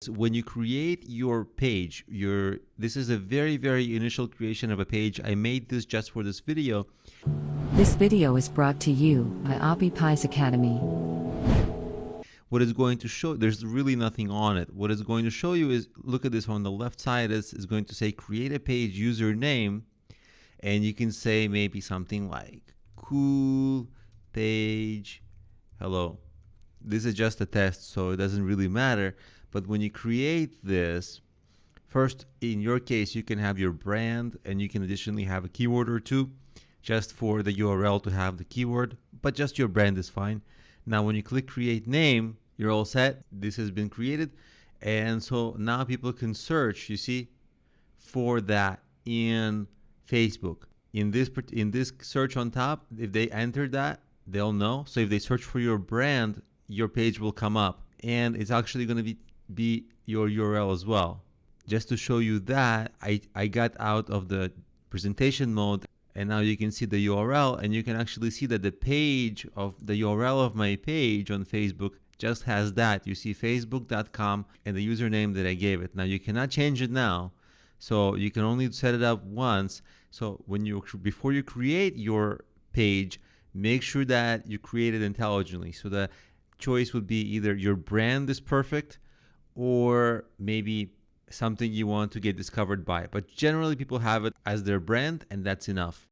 when you create your page, this is a very, very initial creation of a page. I made this just for this video. This video is brought to you by ObbyPies Academy. What it's going to show, there's really nothing on it. What it's going to show you is, look at this on the left side, is going to say create a page username, and you can say maybe something like cool page hello. This is just a test, so it doesn't really matter. But when you create this, first, in your case, you can have your brand, and you can additionally have a keyword or two just for the URL to have the keyword, but just your brand is fine. Now, when you click create name, you're all set. This has been created. And so now people can search, you see, for that in Facebook. In this search on top, if they enter that, they'll know. So if they search for your brand, your page will come up, and it's actually going to be your URL as well. Just to show you that, I got out of the presentation mode, and now you can see the URL, and you can actually see that the page of the URL of my page on Facebook just has that. You see facebook.com and the username that I gave it. Now you cannot change it now, so you can only set it up once. So before you create your page, make sure that you create it intelligently. So the choice would be either your brand is perfect, or maybe something you want to get discovered by. But generally people have it as their brand, and that's enough.